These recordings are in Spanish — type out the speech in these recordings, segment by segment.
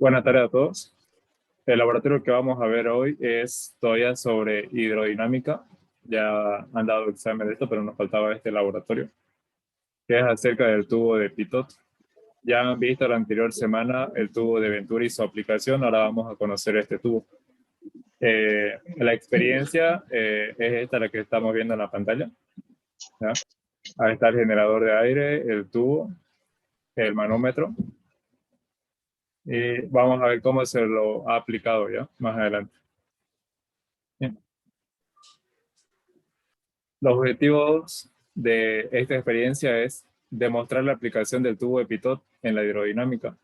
Buenas tardes a todos. El laboratorio que vamos a ver hoy es todavía sobre hidrodinámica. Ya han dado examen de esto, pero nos faltaba este laboratorio, que es acerca del tubo de Pitot. Ya han visto la anterior semana el tubo de Venturi y su aplicación. Ahora vamos a conocer este tubo. La experiencia es esta la que estamos viendo en la pantalla. ¿Ya? Ahí está el generador de aire, el tubo, el manómetro. Y vamos a ver cómo se lo ha aplicado ya más adelante. Bien. Los objetivos de esta experiencia es demostrar la aplicación del tubo de Pitot en la hidrodinámica.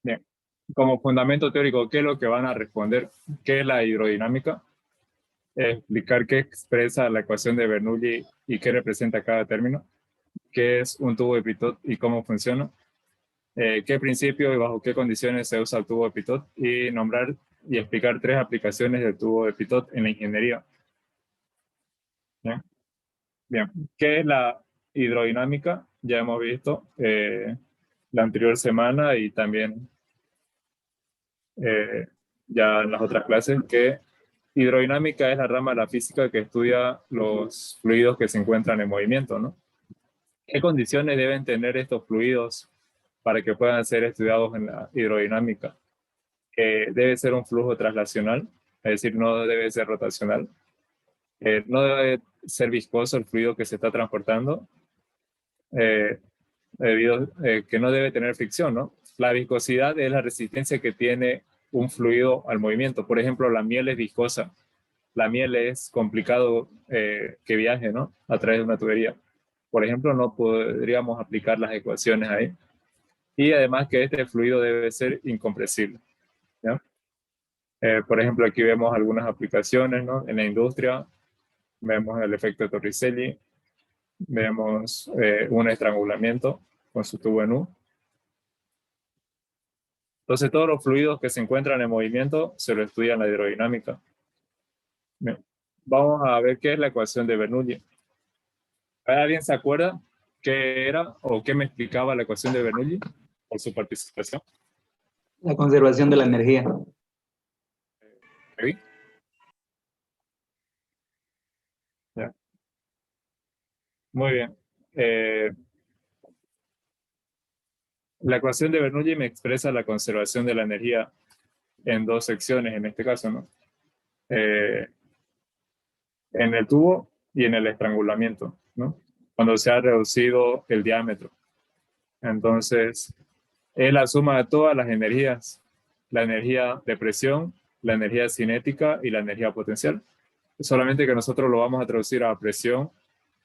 Bien, como fundamento teórico, ¿qué es lo que van a responder? ¿Qué es la hidrodinámica? Explicar qué expresa la ecuación de Bernoulli y qué representa cada término. ¿Qué es un tubo de Pitot y cómo funciona? ¿Qué principio y bajo qué condiciones se usa el tubo de Pitot? Y nombrar y explicar 3 aplicaciones del tubo de Pitot en la ingeniería. Bien. Bien, ¿qué es la hidrodinámica? Ya hemos visto la anterior semana y también eh, ya en las otras clases que hidrodinámica es la rama de la física que estudia los fluidos que se encuentran en movimiento, ¿no? ¿Qué condiciones deben tener estos fluidos para que puedan ser estudiados en la hidrodinámica? Debe ser un flujo traslacional, es decir, no debe ser rotacional. No debe ser viscoso el fluido que se está transportando. Debido que no debe tener fricción, ¿no? La viscosidad es la resistencia que tiene un fluido al movimiento. Por ejemplo, la miel es viscosa. La miel es complicado que viaje, ¿no? A través de una tubería. Por ejemplo, no podríamos aplicar las ecuaciones ahí. Y además que este fluido debe ser incompresible, ¿ya? Por ejemplo, aquí vemos algunas aplicaciones, ¿no? En la industria vemos el efecto de Torricelli, vemos un estrangulamiento con su tubo en U. Entonces, todos los fluidos que se encuentran en movimiento se lo estudia en la hidrodinámica. Bien. Vamos a ver qué es la ecuación de Bernoulli. ¿Alguien se acuerda qué era o qué me explicaba la ecuación de Bernoulli por su participación? La conservación de la energía. ¿Sí? Ya. Muy bien. La ecuación de Bernoulli me expresa la conservación de la energía en 2 secciones, en este caso, ¿no? En el tubo y en el estrangulamiento, ¿no? Cuando se ha reducido el diámetro. Entonces, es la suma de todas las energías, la energía de presión, la energía cinética y la energía potencial. Solamente que nosotros lo vamos a traducir a presión,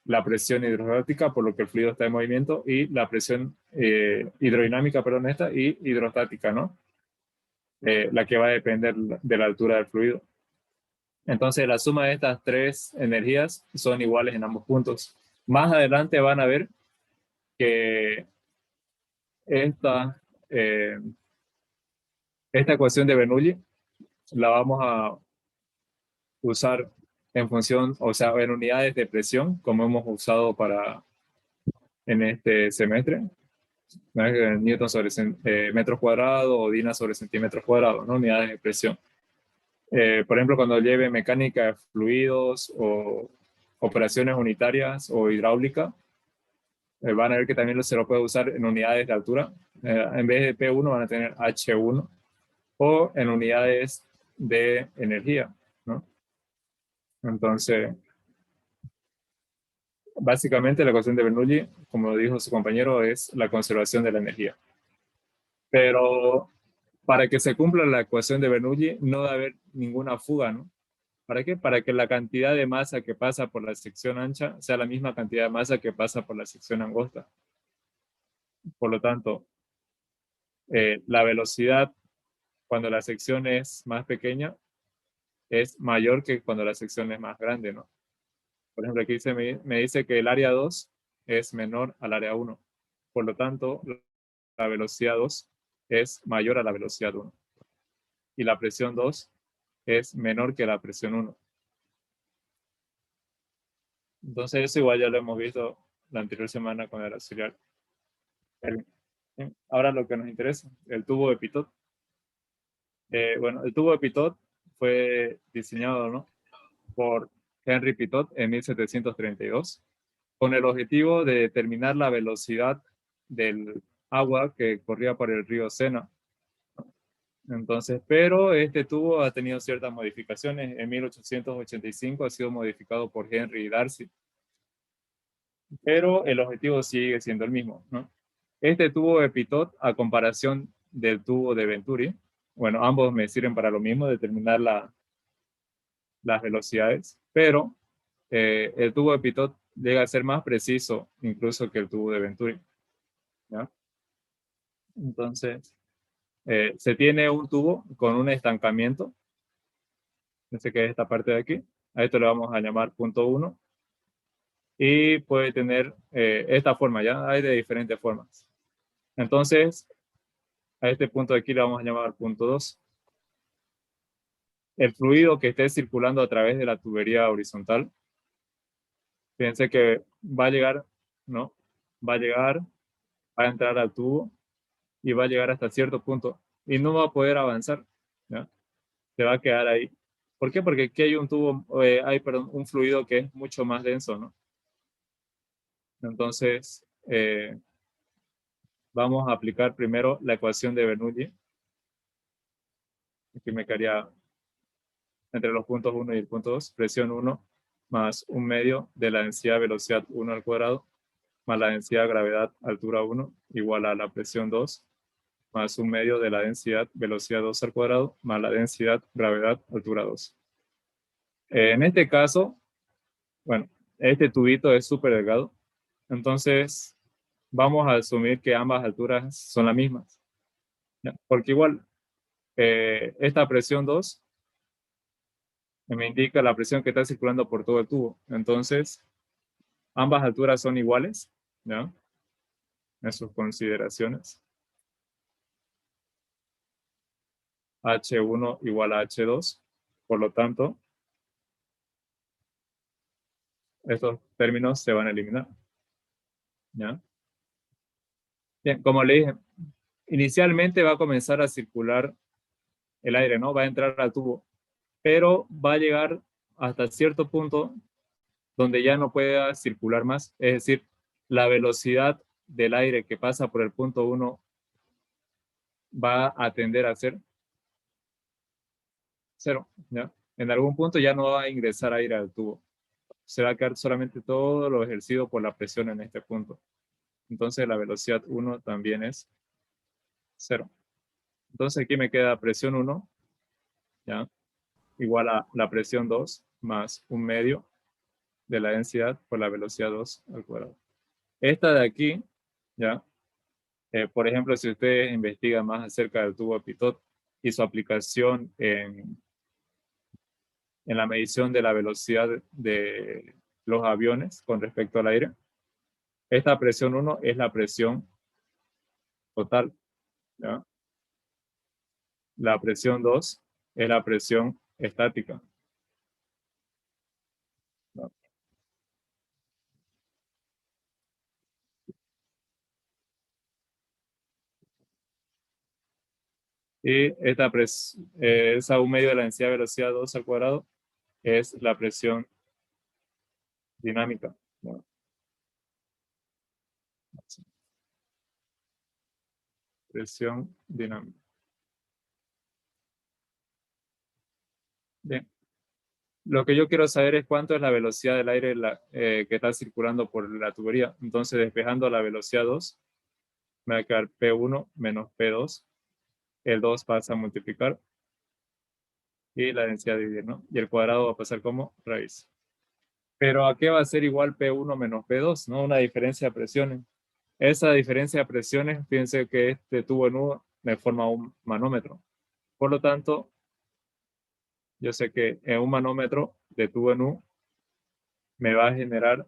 la presión hidrostática, por lo que el fluido está en movimiento, y la presión hidrodinámica, perdón, esta, y hidrostática, ¿no? La que va a depender de la altura del fluido. Entonces, la suma de estas 3 energías son iguales en ambos puntos. Más adelante van a ver que esta, eh, esta ecuación de Bernoulli la vamos a usar en función, o sea, en unidades de presión, como hemos usado en este semestre, ¿no? Newton sobre metros cuadrados o Dina sobre centímetros cuadrados, ¿no? Unidades de presión. Por ejemplo, cuando lleve mecánica de fluidos o operaciones unitarias o hidráulica, van a ver que también se lo puede usar en unidades de altura. En vez de P1 van a tener H1 o en unidades de energía, ¿no? Entonces, básicamente la ecuación de Bernoulli, como dijo su compañero, es la conservación de la energía. Pero para que se cumpla la ecuación de Bernoulli no debe haber ninguna fuga, ¿no? ¿Para qué? Para que la cantidad de masa que pasa por la sección ancha sea la misma cantidad de masa que pasa por la sección angosta. Por lo tanto, la velocidad cuando la sección es más pequeña es mayor que cuando la sección es más grande, ¿no? Por ejemplo, aquí me dice que el área 2 es menor al área 1. Por lo tanto, la velocidad 2 es mayor a la velocidad 1. Y la presión 2 es menor que la presión 1. Entonces, eso igual ya lo hemos visto la anterior semana con el auxiliar. Bien, ahora lo que nos interesa, el tubo de Pitot. Bueno, el tubo de Pitot fue diseñado, ¿no?, por Henry Pitot en 1732 con el objetivo de determinar la velocidad del agua que corría por el río Sena. Entonces, pero este tubo ha tenido ciertas modificaciones. En 1885 ha sido modificado por Henry Darcy, pero el objetivo sigue siendo el mismo, ¿no? Este tubo de Pitot, a comparación del tubo de Venturi, bueno, ambos me sirven para lo mismo, determinar las velocidades, pero el tubo de Pitot llega a ser más preciso incluso que el tubo de Venturi, ¿ya? Entonces, se tiene un tubo con un estancamiento, ese que es esta parte de aquí, a esto le vamos a llamar punto 1, y puede tener esta forma, ya hay de diferentes formas. Entonces, a este punto de aquí le vamos a llamar punto 2. El fluido que esté circulando a través de la tubería horizontal, fíjense que va a llegar, ¿no? Va a llegar, va a entrar al tubo y va a llegar hasta cierto punto y no va a poder avanzar, ¿ya? Se va a quedar ahí. ¿Por qué? Porque aquí hay un tubo, perdón, un fluido que es mucho más denso, ¿no? Entonces, vamos a aplicar primero la ecuación de Bernoulli. Aquí me quedaría entre los puntos 1 y el punto 2, presión 1 más un medio de la densidad velocidad 1 al cuadrado más la densidad gravedad altura 1 igual a la presión 2 más un medio de la densidad velocidad 2 al cuadrado más la densidad gravedad altura 2. En este caso, bueno, este tubito es súper delgado, entonces vamos a asumir que ambas alturas son las mismas, ¿ya? Porque igual esta presión 2 me indica la presión que está circulando por todo el tubo. Entonces, ambas alturas son iguales, ¿ya? En sus consideraciones. H1 igual a H2. Por lo tanto, estos términos se van a eliminar, ¿ya? Bien, como le dije, inicialmente va a comenzar a circular el aire, ¿no? Va a entrar al tubo, pero va a llegar hasta cierto punto donde ya no pueda circular más. Es decir, la velocidad del aire que pasa por el punto 1 va a tender a ser 0, ¿ya? En algún punto ya no va a ingresar aire al tubo. Se va a quedar solamente todo lo ejercido por la presión en este punto. Entonces la velocidad 1 también es 0. Entonces aquí me queda presión 1, ¿ya? Igual a la presión 2 más un medio de la densidad por la velocidad 2 al cuadrado. Esta de aquí, ¿ya? Por ejemplo, si ustedes investigan más acerca del tubo Pitot y su aplicación en la medición de la velocidad de los aviones con respecto al aire, esta presión 1 es la presión total, ¿ya? La presión 2 es la presión estática, ¿no? Y esa un medio de la densidad de velocidad 2 al cuadrado es la presión dinámica, ¿no? Presión dinámica. Bien. Lo que yo quiero saber es cuánto es la velocidad del aire que está circulando por la tubería. Entonces, despejando la velocidad 2, me va a quedar P1 menos P2. El 2 pasa a multiplicar y la densidad dividir, ¿no? Y el cuadrado va a pasar como raíz. Pero ¿a qué va a ser igual P1 menos P2? ¿No? Una diferencia de presiones. Esa diferencia de presiones, fíjense que este tubo en U me forma un manómetro. Por lo tanto, yo sé que en un manómetro de tubo en U me va a generar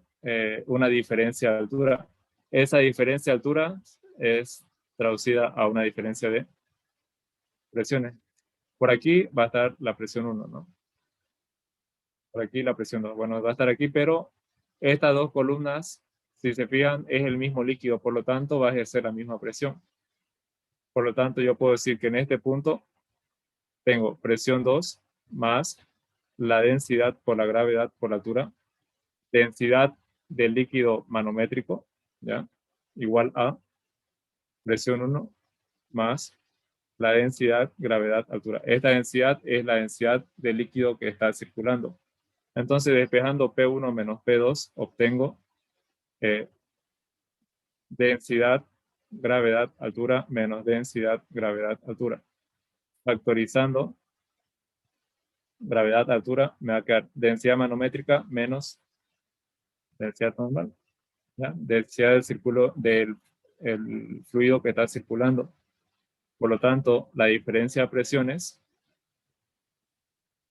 una diferencia de altura. Esa diferencia de altura es traducida a una diferencia de presiones. Por aquí va a estar la presión 1, ¿no? Por aquí la presión 2. Bueno, va a estar aquí, pero estas dos columnas, si se fijan, es el mismo líquido, por lo tanto va a ejercer la misma presión. Por lo tanto, yo puedo decir que en este punto tengo presión 2 más la densidad por la gravedad por la altura, densidad del líquido manométrico, ¿ya? Igual a presión 1 más la densidad, gravedad, altura. Esta densidad es la densidad del líquido que está circulando. Entonces, despejando P1 menos P2, obtengo densidad, gravedad, altura, menos densidad, gravedad, altura. Factorizando gravedad, altura, me va a quedar densidad manométrica menos densidad normal, ¿ya? Densidad del círculo del el fluido que está circulando. Por lo tanto, la diferencia de presiones,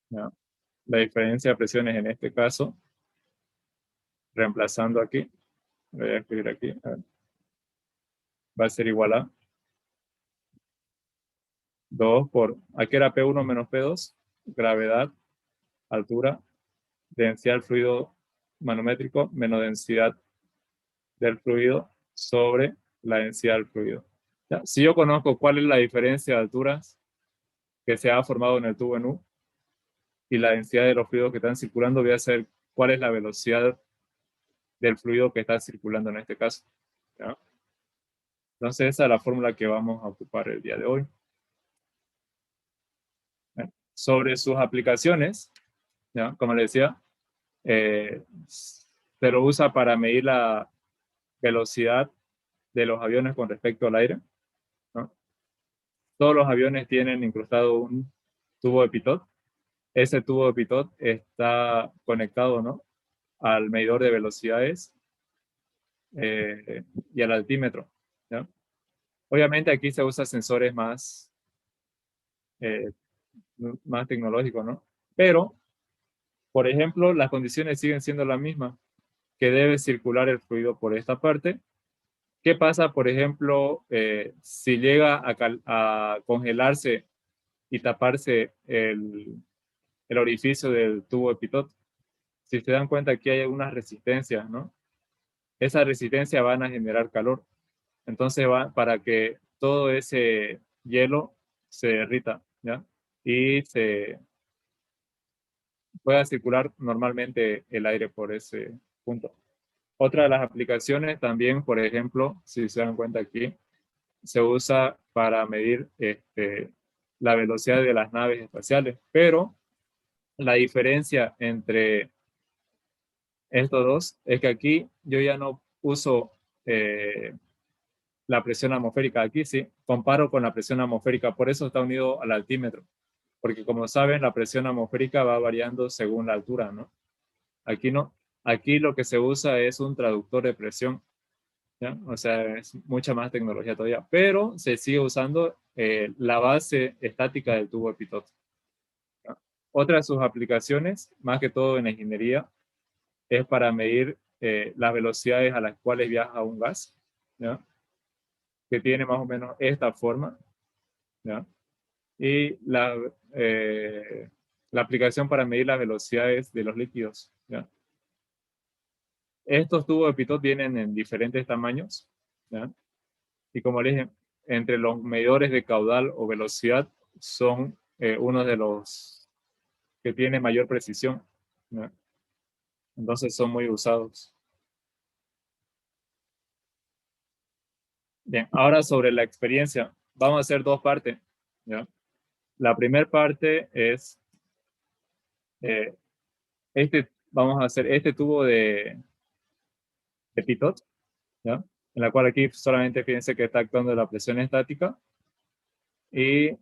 ¿ya? La diferencia de presiones en este caso, reemplazando aquí, voy a escribir aquí, a ver, va a ser igual a 2 por, aquí era P1 menos P2, gravedad, altura, densidad del fluido manométrico menos densidad del fluido sobre la densidad del fluido. ¿Ya? Si yo conozco cuál es la diferencia de alturas que se ha formado en el tubo en U y la densidad de los fluidos que están circulando, voy a saber cuál es la velocidad del fluido que está circulando en este caso. ¿Ya? Entonces esa es la fórmula que vamos a ocupar el día de hoy. ¿Ya? Sobre sus aplicaciones, ¿ya? Como les decía, se lo usa para medir la velocidad de los aviones con respecto al aire, ¿no? Todos los aviones tienen incrustado un tubo de pitot. Ese tubo de pitot está conectado, ¿no?, al medidor de velocidades y al altímetro, ¿no? Obviamente aquí se usan sensores eh, más tecnológicos, ¿no? Pero, por ejemplo, las condiciones siguen siendo las mismas, que debe circular el fluido por esta parte. ¿Qué pasa, por ejemplo, si llega a congelarse y taparse el orificio del tubo de pitot? Si se dan cuenta, aquí hay algunas resistencias, ¿no? Esas resistencias van a generar calor. Entonces, para que todo ese hielo se derrita, ¿ya? Y se pueda circular normalmente el aire por ese punto. Otra de las aplicaciones también, por ejemplo, si se dan cuenta aquí, se usa para medir la velocidad de las naves espaciales, pero la diferencia entre estos dos es que aquí yo ya no uso la presión atmosférica, aquí sí, comparo con la presión atmosférica, por eso está unido al altímetro, porque como saben, la presión atmosférica va variando según la altura, ¿no? Aquí no, aquí lo que se usa es un traductor de presión, ¿ya? O sea, es mucha más tecnología todavía, pero se sigue usando la base estática del tubo de pitot, ¿ya? Otra de sus aplicaciones, más que todo en la ingeniería, es para medir las velocidades a las cuales viaja un gas, ¿ya? Que tiene más o menos esta forma, ¿ya? Y la aplicación para medir las velocidades de los líquidos, ¿ya? Estos tubos de pitot vienen en diferentes tamaños, ¿ya? Y como les dije, entre los medidores de caudal o velocidad son uno de los que tiene mayor precisión, ¿ya? Entonces son muy usados. Bien, ahora sobre la experiencia, vamos a hacer dos partes, ¿ya? La primera parte es, eh, vamos a hacer este tubo de pitot, ¿ya? En la cual aquí solamente fíjense que está actuando la presión estática y en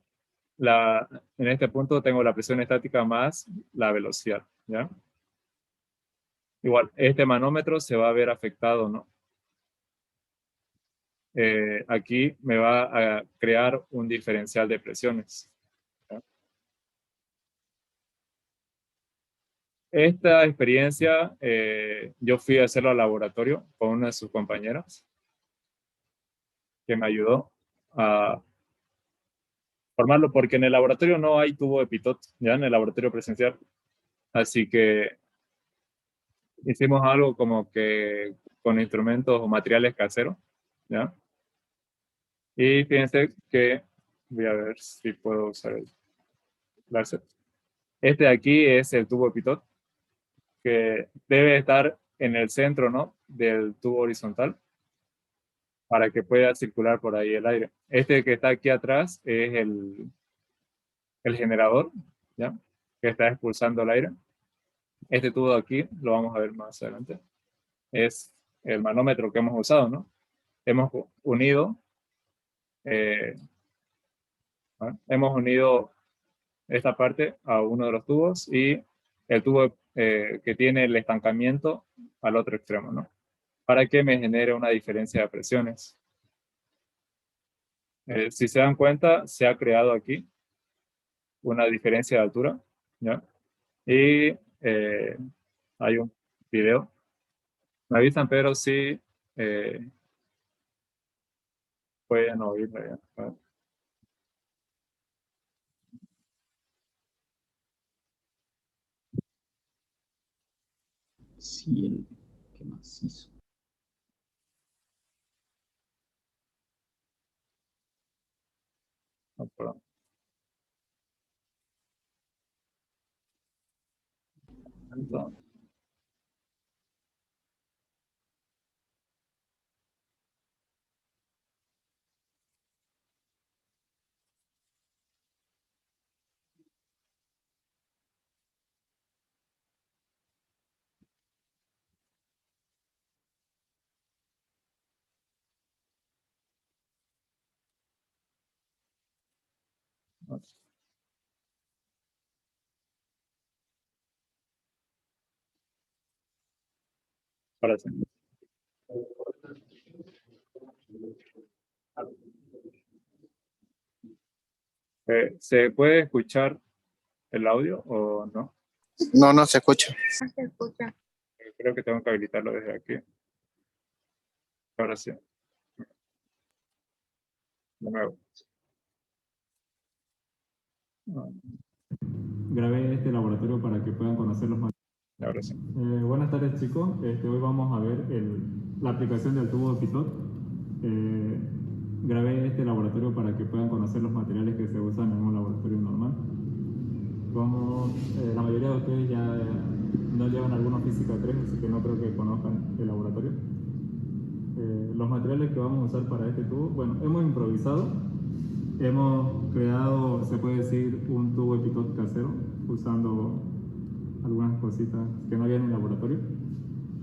este punto tengo la presión estática más la velocidad, ¿ya? Igual, este manómetro se va a ver afectado, ¿no? Aquí me va a crear un diferencial de presiones, ¿ya? Esta experiencia yo fui a hacerlo al laboratorio con una de sus compañeras que me ayudó a formarlo porque en el laboratorio no hay tubo de pitot, ya en el laboratorio presencial. Así que hicimos algo como que con instrumentos o materiales caseros, ¿ya? Y fíjense que, voy a ver si puedo usar el láser. Este de aquí es el tubo pitot, que debe estar en el centro, ¿no?, del tubo horizontal para que pueda circular por ahí el aire. Este que está aquí atrás es el generador, ¿ya?, que está expulsando el aire. Este tubo de aquí, lo vamos a ver más adelante, es el manómetro que hemos usado, ¿no? Hemos unido, hemos unido esta parte a uno de los tubos y el tubo que tiene el estancamiento al otro extremo, ¿no?, para que me genere una diferencia de presiones. Si se dan cuenta, se ha creado aquí una diferencia de altura, ¿ya? Y hay un video. Me avisan, pero sí pueden oírlo ya. ¿Vale? Sí, qué macizo. No, perdón. Entonces, para sí. ¿Se puede escuchar el audio o no? No, no se escucha. No se escucha. Creo que tengo que habilitarlo desde aquí. Ahora sí. De nuevo. Grabé este laboratorio para que puedan conocer los materiales. Ahora sí. Buenas tardes, chicos. Hoy vamos a ver la aplicación del tubo de pitot. Grabé este laboratorio para que puedan conocer los materiales que se usan en un laboratorio normal. Como la mayoría de ustedes ya no llevan alguna física 3, así que no creo que conozcan el laboratorio. Los materiales que vamos a usar para este tubo, bueno, hemos improvisado. Hemos creado, se puede decir, un tubo de pitot casero usando algunas cositas que no había en el laboratorio,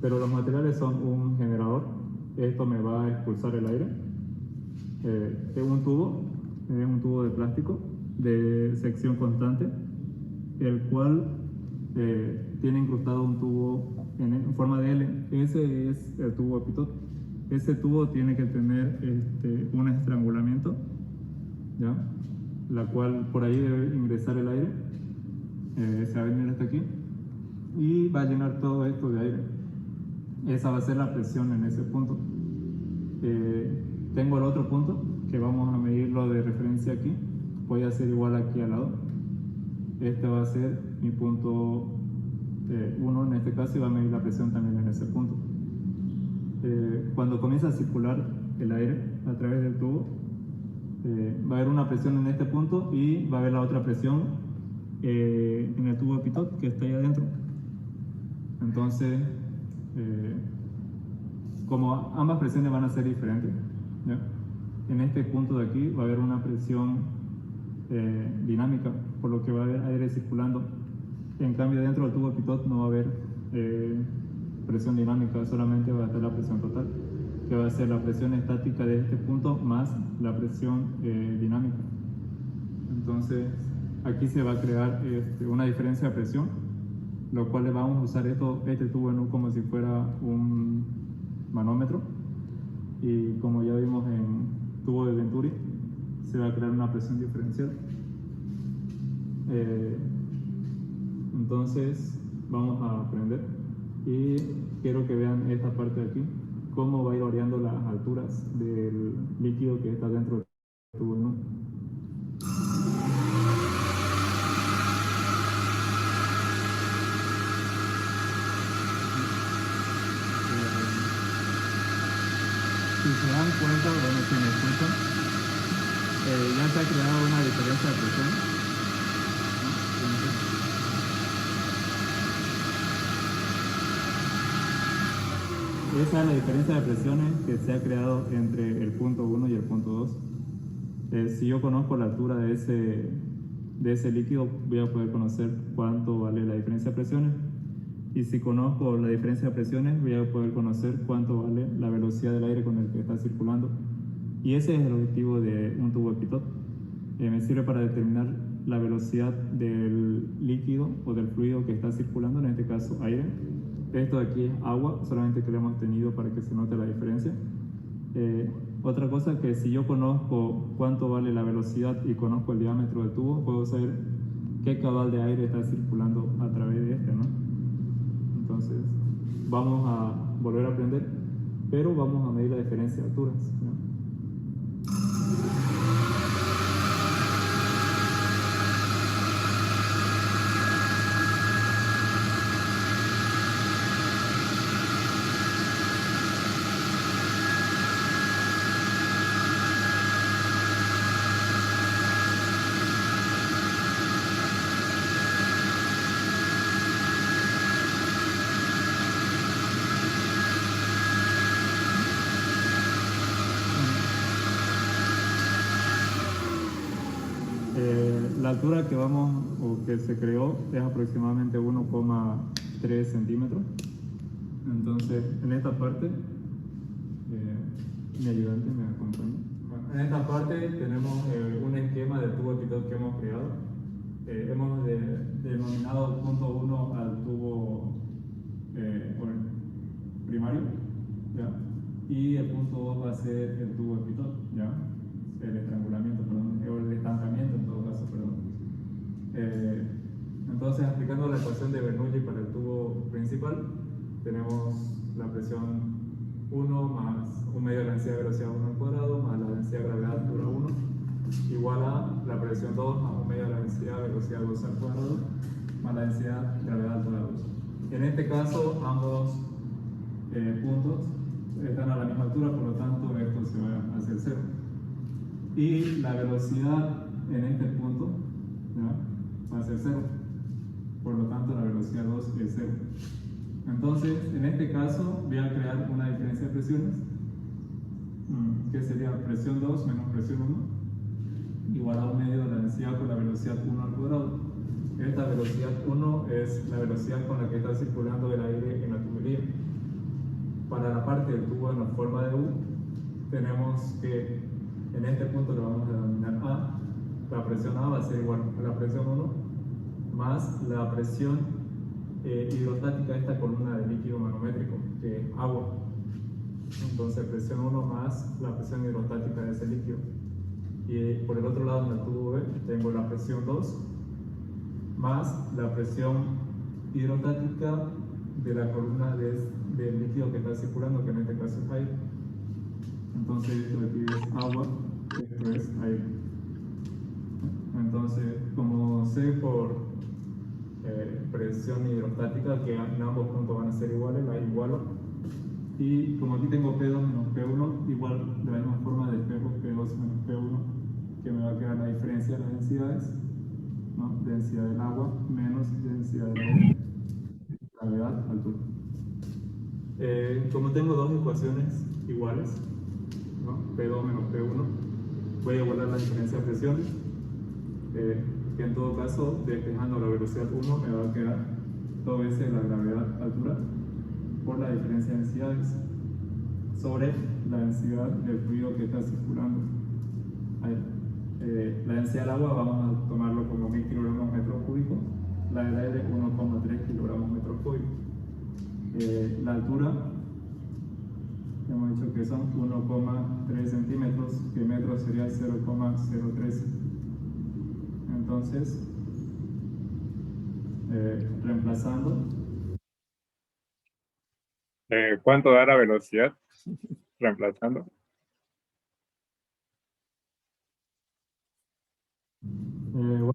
pero los materiales son un generador. Esto me va a expulsar el aire. Es un tubo de plástico de sección constante, el cual tiene incrustado un tubo en forma de L. Ese es el tubo de pitot. Ese tubo tiene que tener un estrangulamiento, ¿ya?, la cual por ahí debe ingresar el aire. Se va a venir hasta aquí y va a llenar todo esto de aire. Esa va a ser la presión en ese punto. Tengo el otro punto que vamos a medirlo de referencia aquí. Voy a hacer igual aquí al lado. Este va a ser mi punto 1 en este caso, y va a medir la presión también en ese punto. Cuando comienza a circular el aire a través del tubo, va a haber una presión en este punto y va a haber la otra presión en el tubo de pitot que está ahí adentro. Entonces, como ambas presiones van a ser diferentes, ¿ya?, en este punto de aquí va a haber una presión dinámica, por lo que va a haber aire circulando. En cambio, dentro del tubo de pitot no va a haber presión dinámica, solamente va a estar la presión total, que va a ser la presión estática de este punto más la presión dinámica. Entonces, aquí se va a crear una diferencia de presión, lo cual le vamos a usar este tubo como si fuera un manómetro, y como ya vimos en tubo de Venturi, se va a crear una presión diferencial. Entonces vamos a aprender, y quiero que vean esta parte de aquí, cómo va a ir variando las alturas del líquido que está dentro del tubo, ¿no? Si se dan cuenta, bueno, si me escuchan, ya se ha creado una diferencia de presión, ¿no? Esa es la diferencia de presiones que se ha creado entre el punto 1 y el punto 2. Si yo conozco la altura de ese líquido, voy a poder conocer cuánto vale la diferencia de presiones. Y si conozco la diferencia de presiones, voy a poder conocer cuánto vale la velocidad del aire con el que está circulando. Y ese es el objetivo de un tubo de Pitot. Me sirve para determinar la velocidad del líquido o del fluido que está circulando, en este caso aire. Esto de aquí es agua, solamente que lo hemos tenido para que se note la diferencia. Otra cosa que si yo conozco cuánto vale la velocidad y conozco el diámetro del tubo, puedo saber qué cabal de aire está circulando a través de este, ¿no? Entonces, vamos a volver a aprender, pero vamos a medir la diferencia de alturas, ¿no? La altura que vamos o que se creó es aproximadamente 1,3 centímetros. Entonces, en esta parte, mi ayudante me acompaña. Bueno, en esta parte tenemos un esquema del tubo de Pitot que hemos creado. Hemos denominado punto 1 al tubo primario, ¿ya? Y el punto 2 va a ser el tubo de Pitot, ¿ya? El estrangulamiento, perdón, o el estancamiento en todo caso, perdón. Entonces, aplicando la ecuación de Bernoulli para el tubo principal, tenemos la presión 1 más 1 medio de la densidad de velocidad 1 al cuadrado más la densidad de gravedad altura 1 igual a la presión 2 más 1 medio de la densidad de velocidad 2 al cuadrado más la densidad de gravedad altura 2. En este caso, ambos puntos están a la misma altura, por lo tanto esto se va hacia el cero. Y la velocidad en este punto, ¿ya?, va a ser 0. Por lo tanto, la velocidad 2 es 0. Entonces, en este caso, voy a crear una diferencia de presiones, que sería presión 2 menos presión 1, igual a 1 medio de la densidad por la velocidad 1 al cuadrado. Esta velocidad 1 es la velocidad con la que está circulando el aire en la tubería. Para la parte del tubo en la forma de U, tenemos que en este punto lo vamos a denominar A. La presión A va a ser igual a la presión 1 más la presión hidrostática de esta columna de líquido manométrico, que es agua. Entonces, presión 1 más la presión hidrostática de ese líquido. Y por el otro lado, en el tubo B, tengo la presión 2 más la presión hidrostática de la columna del líquido que está circulando, que en este caso es aire. Entonces, esto de aquí es agua, esto es aire. Entonces, como sé por presión hidrostática que en ambos puntos van a ser iguales, la igualo. Y como aquí tengo P2 menos P1, igual de la misma forma de P2 menos P1, que me va a quedar la diferencia de las densidades, ¿no? Densidad del agua menos densidad del aire, gravedad, altura. Como tengo dos ecuaciones iguales, ¿no?, P2 menos P1, voy a igualar la diferencia de presiones, que en todo caso, despejando la velocidad 1, me va a quedar 2 veces la gravedad altura por la diferencia de densidades sobre la densidad del fluido que está circulando. La densidad del agua vamos a tomarlo como 1000 kilogramos metros cúbicos, la del aire 1,3 kilogramos metros cúbicos. La altura, hemos dicho que son 1,3 centímetros, que metro sería 0,013. Entonces, reemplazando. ¿Cuánto da la velocidad? Reemplazando. Voy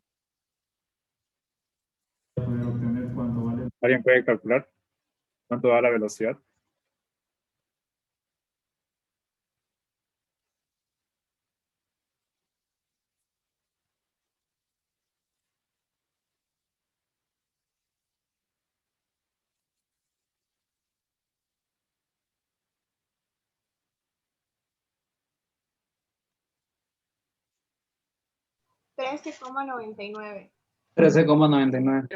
a poder obtener cuánto vale. ¿Alguien puede calcular cuánto da la velocidad? 13,99. 13,99.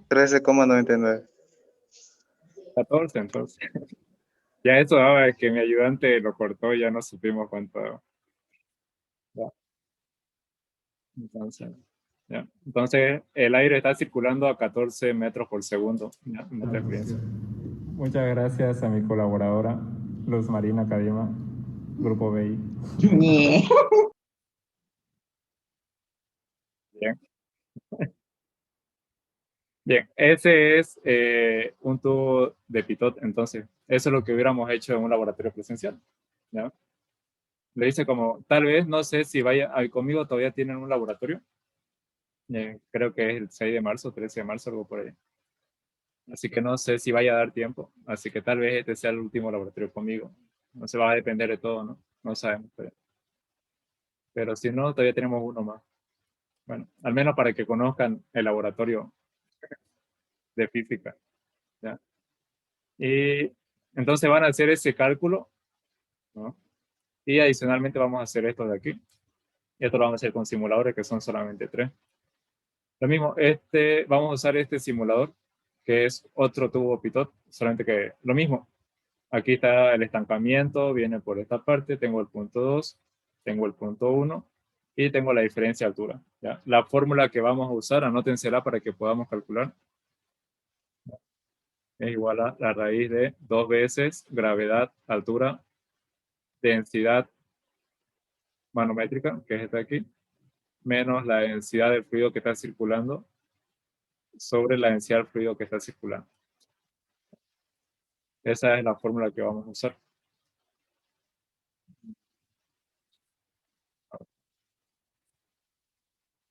13,99. 14, entonces. Ya eso daba que mi ayudante lo cortó, ya no supimos cuánto daba. Ya. Entonces, el aire está circulando a 14 metros por segundo. Ya, nuestra experiencia. Muchas gracias a mi colaboradora, Luz Marina Cadima, Grupo BI. Ñe. Bien. Bien, ese es un tubo de pitot, entonces, eso es lo que hubiéramos hecho en un laboratorio presencial. ¿Ya? Le dice como, tal vez, no sé si vaya, conmigo todavía tienen un laboratorio, creo que es el 6 de marzo, 13 de marzo, algo por ahí. Así que no sé si vaya a dar tiempo, así que tal vez este sea el último laboratorio conmigo. No se va a depender de todo, ¿no? No sabemos, pero si no, todavía tenemos uno más. Bueno, al menos para que conozcan el laboratorio de física, ¿ya? Y entonces van a hacer ese cálculo, ¿no? Y adicionalmente vamos a hacer esto de aquí. Y esto lo vamos a hacer con simuladores que son solamente 3. Lo mismo, vamos a usar este simulador, que es otro tubo pitot, solamente que lo mismo. Aquí está el estancamiento, viene por esta parte, tengo el punto 2, tengo el punto 1 y tengo la diferencia de altura. ¿Ya? La fórmula que vamos a usar, anótensela para que podamos calcular. Es igual a la raíz de 2 veces gravedad, altura, densidad manométrica, que es esta de aquí, menos la densidad del fluido que está circulando sobre la densidad del fluido que está circulando. Esa es la fórmula que vamos a usar.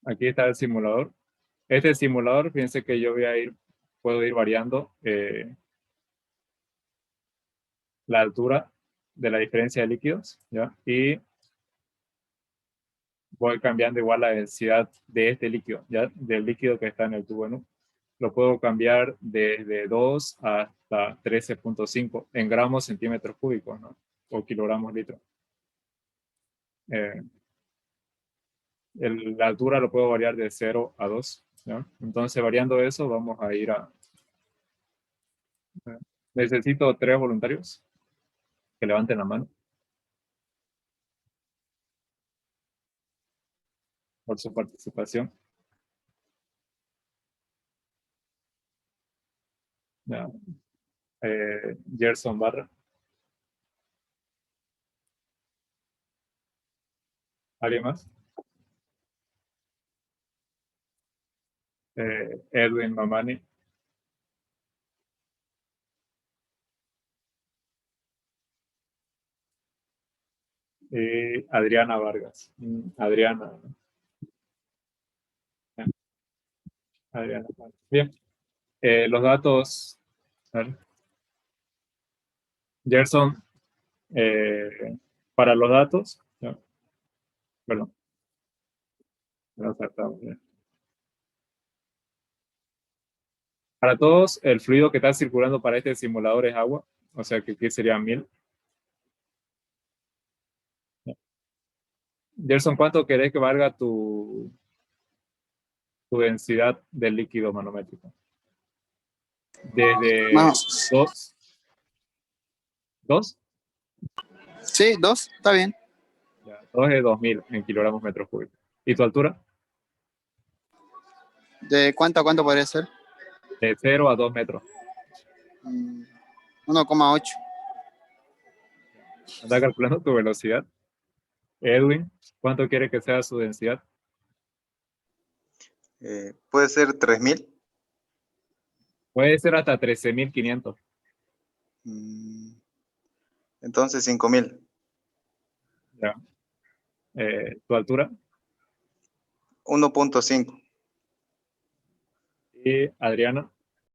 Aquí está el simulador. Este simulador, fíjense que yo puedo ir variando la altura de la diferencia de líquidos, ¿ya? Y voy cambiando igual la densidad de este líquido, ¿ya? Del líquido que está en el tubo en U. Lo puedo cambiar desde 2 hasta 13.5 en gramos centímetros cúbicos, ¿no? O kilogramos litro. La altura lo puedo variar de 0 a 2, ¿ya? Entonces, variando eso, vamos a ir a... necesito 3 voluntarios que levanten la mano por su participación. Ya. Gerson Barra. ¿Alguien más? Edwin Mamani. Y Adriana Vargas. Adriana. Adriana. Bien. Los datos. A ver. Gerson, para los datos. ¿Ya? Perdón. No saltamos, ya. Para todos, el fluido que está circulando para este simulador es agua. O sea que aquí sería 1000. Gerson, ¿cuánto querés que valga tu densidad del líquido manométrico? Desde No. 2. ¿2? Sí, 2, está bien. 2 es 2000 en kilogramos metros cúbicos. ¿Y tu altura? ¿De cuánto a cuánto podría ser? De 0 a 2 metros. 1,8. Anda calculando tu velocidad. Edwin, ¿cuánto quiere que sea su densidad? Puede ser 3000. Puede ser hasta 13.500. Entonces 5000. Ya. ¿Tu altura? 1.5. Y Adriana.